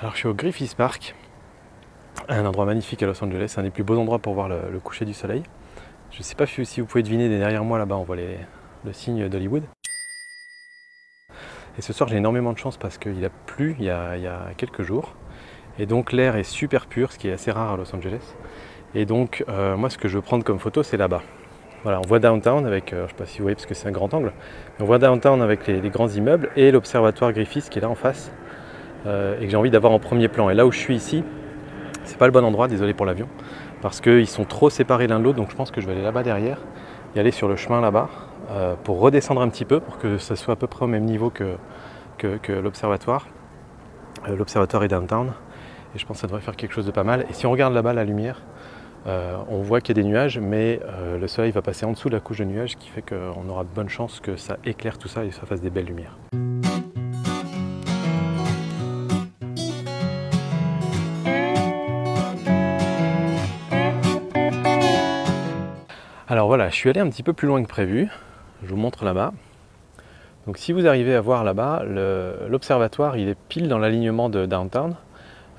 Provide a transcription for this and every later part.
Alors je suis au Griffith Park, un endroit magnifique à Los Angeles, un des plus beaux endroits pour voir le coucher du soleil. Je ne sais pas si vous pouvez deviner, derrière moi là-bas on voit le signe d'Hollywood. Et ce soir j'ai énormément de chance parce qu'il a plu il y a quelques jours. Et donc l'air est super pur, ce qui est assez rare à Los Angeles. Et donc moi ce que je veux prendre comme photo c'est là-bas. Voilà, on voit downtown avec, je ne sais pas si vous voyez parce que c'est un grand angle, mais on voit downtown avec les grands immeubles et l'observatoire Griffith qui est là en face. Et que j'ai envie d'avoir en premier plan. Et là où je suis ici, c'est pas le bon endroit, désolé pour l'avion, parce qu'ils sont trop séparés l'un de l'autre, donc je pense que je vais aller là-bas derrière, et aller sur le chemin là-bas, pour redescendre un petit peu, pour que ça soit à peu près au même niveau que l'observatoire. L'observatoire est downtown, et je pense que ça devrait faire quelque chose de pas mal. Et si on regarde là-bas la lumière, on voit qu'il y a des nuages, mais le soleil va passer en dessous de la couche de nuages, ce qui fait qu'on aura de bonnes chances que ça éclaire tout ça et que ça fasse des belles lumières. Alors voilà, je suis allé un petit peu plus loin que prévu, je vous montre là-bas. Donc si vous arrivez à voir là-bas, l'observatoire il est pile dans l'alignement de downtown.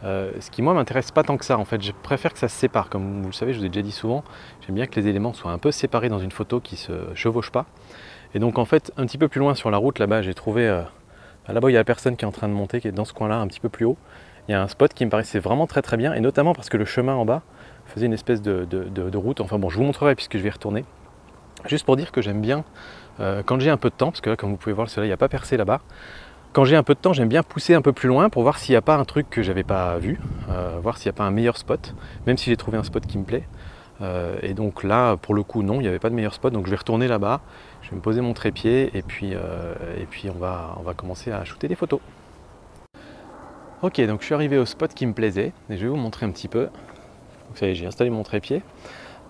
Ce qui moi m'intéresse pas tant que ça en fait, je préfère que ça se sépare, comme vous le savez, je vous ai déjà dit souvent, j'aime bien que les éléments soient un peu séparés dans une photo qui se chevauche pas. Et donc en fait, un petit peu plus loin sur la route là-bas, j'ai trouvé, là-bas il y a la personne qui est en train de monter, qui est dans ce coin-là, un petit peu plus haut. Il y a un spot qui me paraissait vraiment très bien, et notamment parce que le chemin en bas faisait une espèce de route. Enfin bon, je vous montrerai puisque je vais y retourner. Juste pour dire que j'aime bien, quand j'ai un peu de temps, parce que là comme vous pouvez voir le soleil n'a pas percé là-bas, quand j'ai un peu de temps j'aime bien pousser un peu plus loin pour voir s'il n'y a pas un truc que j'avais pas vu, voir s'il n'y a pas un meilleur spot, même si j'ai trouvé un spot qui me plaît. Et donc là pour le coup non, il n'y avait pas de meilleur spot, donc je vais retourner là-bas, je vais me poser mon trépied et puis on va commencer à shooter des photos. Ok, donc je suis arrivé au spot qui me plaisait et je vais vous montrer un petit peu. Donc ça y est, j'ai installé mon trépied.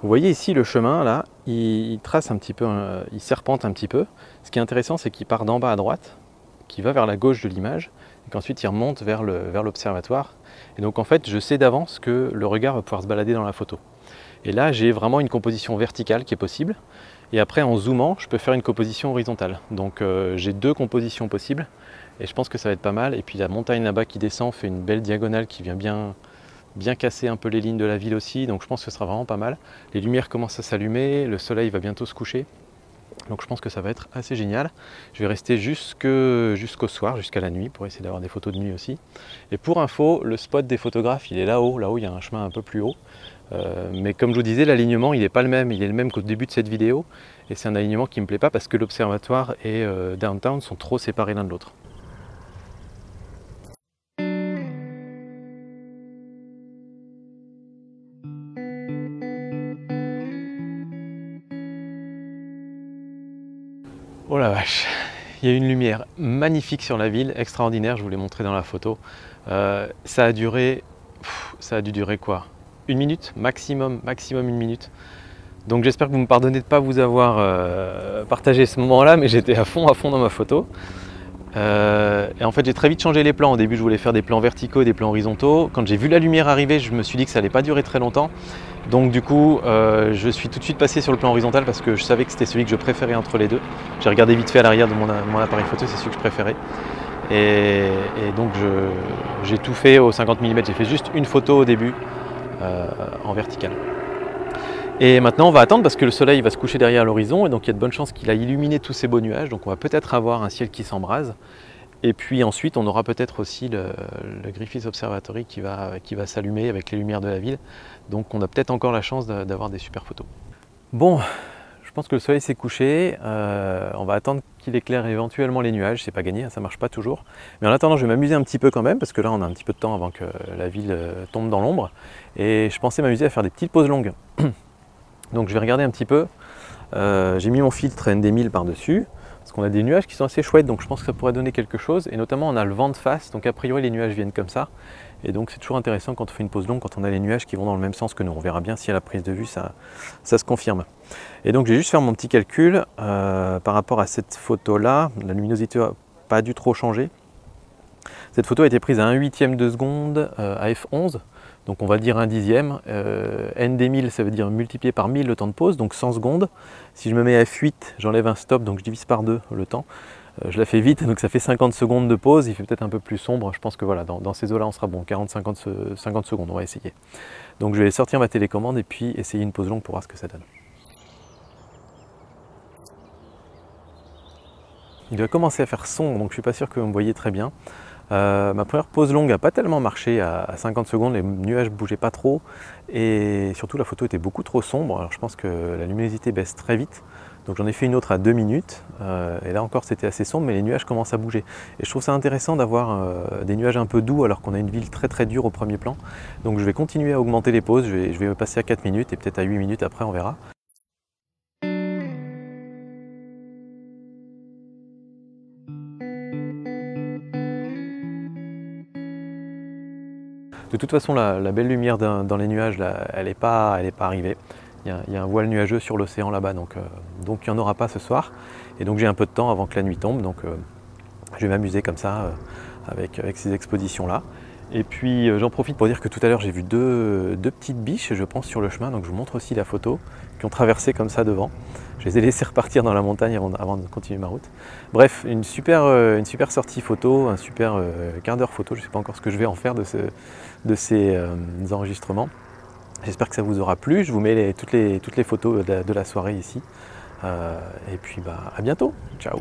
Vous voyez ici le chemin là, il trace un petit peu, il serpente un petit peu. Ce qui est intéressant, c'est qu'il part d'en bas à droite, qui va vers la gauche de l'image, et qu'ensuite il remonte vers l'observatoire. Et donc en fait, je sais d'avance que le regard va pouvoir se balader dans la photo. Et là, j'ai vraiment une composition verticale qui est possible. Et après, en zoomant, je peux faire une composition horizontale. Donc j'ai deux compositions possibles, et je pense que ça va être pas mal. Et puis la montagne là-bas qui descend fait une belle diagonale qui vient bien casser un peu les lignes de la ville aussi, donc je pense que ce sera vraiment pas mal. Les lumières commencent à s'allumer, le soleil va bientôt se coucher, donc je pense que ça va être assez génial. Je vais rester jusqu'au soir, jusqu'à la nuit, pour essayer d'avoir des photos de nuit aussi. Et pour info, le spot des photographes, il est là-haut, il y a un chemin un peu plus haut. Mais comme je vous disais, l'alignement il n'est pas le même, il est le même qu'au début de cette vidéo, et c'est un alignement qui ne me plaît pas parce que l'observatoire et downtown sont trop séparés l'un de l'autre. Oh la vache, il y a une lumière magnifique sur la ville, extraordinaire, je vous l'ai montré dans la photo. Ça a dû durer quoi? Une minute, maximum une minute. Donc j'espère que vous me pardonnez de ne pas vous avoir partagé ce moment-là, mais j'étais à fond dans ma photo. Et en fait j'ai très vite changé les plans. Au début je voulais faire des plans verticaux et des plans horizontaux. Quand j'ai vu la lumière arriver, je me suis dit que ça allait pas durer très longtemps. Donc du coup je suis tout de suite passé sur le plan horizontal parce que je savais que c'était celui que je préférais entre les deux. J'ai regardé vite fait à l'arrière de mon appareil photo, c'est celui que je préférais. Et donc j'ai tout fait au 50 mm, j'ai fait juste une photo au début en vertical. Et maintenant on va attendre parce que le soleil va se coucher derrière l'horizon et donc il y a de bonnes chances qu'il aille illuminer tous ces beaux nuages, donc on va peut-être avoir un ciel qui s'embrase. Et puis ensuite on aura peut-être aussi le Griffith Observatory qui va s'allumer avec les lumières de la ville, donc on a peut-être encore la chance d'avoir des super photos. Bon, je pense que le soleil s'est couché, on va attendre qu'il éclaire éventuellement les nuages, c'est pas gagné, ça marche pas toujours. Mais en attendant je vais m'amuser un petit peu quand même, parce que là on a un petit peu de temps avant que la ville tombe dans l'ombre, et je pensais m'amuser à faire des petites pauses longues. Donc je vais regarder un petit peu, j'ai mis mon filtre ND1000 par-dessus, parce qu'on a des nuages qui sont assez chouettes, donc je pense que ça pourrait donner quelque chose, et notamment on a le vent de face, donc a priori les nuages viennent comme ça, et donc c'est toujours intéressant quand on fait une pause longue, quand on a les nuages qui vont dans le même sens que nous, on verra bien si à la prise de vue ça se confirme. Et donc je vais juste faire mon petit calcul par rapport à cette photo-là, la luminosité n'a pas dû trop changer. Cette photo a été prise à 1/8 de seconde à f11, donc on va dire 1/10. ND1000 ça veut dire multiplié par 1000 le temps de pause, donc 100 secondes. Si je me mets à f8, j'enlève un stop, donc je divise par 2 le temps. Je la fais vite, donc ça fait 50 secondes de pause, il fait peut-être un peu plus sombre, je pense que voilà, dans ces eaux-là on sera bon, 40-50 secondes, on va essayer. Donc je vais sortir ma télécommande et puis essayer une pause longue pour voir ce que ça donne. Il doit commencer à faire sombre, donc je suis pas sûr que vous me voyez très bien. Ma première pause longue n'a pas tellement marché à 50 secondes, les nuages ne bougeaient pas trop et surtout la photo était beaucoup trop sombre, alors je pense que la luminosité baisse très vite. Donc j'en ai fait une autre à 2 minutes et là encore c'était assez sombre mais les nuages commencent à bouger. Et je trouve ça intéressant d'avoir des nuages un peu doux alors qu'on a une ville très très dure au premier plan. Donc je vais continuer à augmenter les pauses, je vais passer à 4 minutes et peut-être à 8 minutes après on verra. De toute façon, la belle lumière dans les nuages, là, elle n'est pas arrivée. Il y a un voile nuageux sur l'océan là-bas, donc il n'y en aura pas ce soir. Et donc j'ai un peu de temps avant que la nuit tombe, donc je vais m'amuser comme ça avec ces expositions-là. Et puis j'en profite pour dire que tout à l'heure j'ai vu deux petites biches, je pense, sur le chemin, donc je vous montre aussi la photo, qui ont traversé comme ça devant. Je les ai laissés repartir dans la montagne avant de continuer ma route. Bref, une super sortie photo, un super quart d'heure photo, je ne sais pas encore ce que je vais en faire de ces enregistrements. J'espère que ça vous aura plu, je vous mets toutes les photos de la soirée ici. Et puis à bientôt, ciao.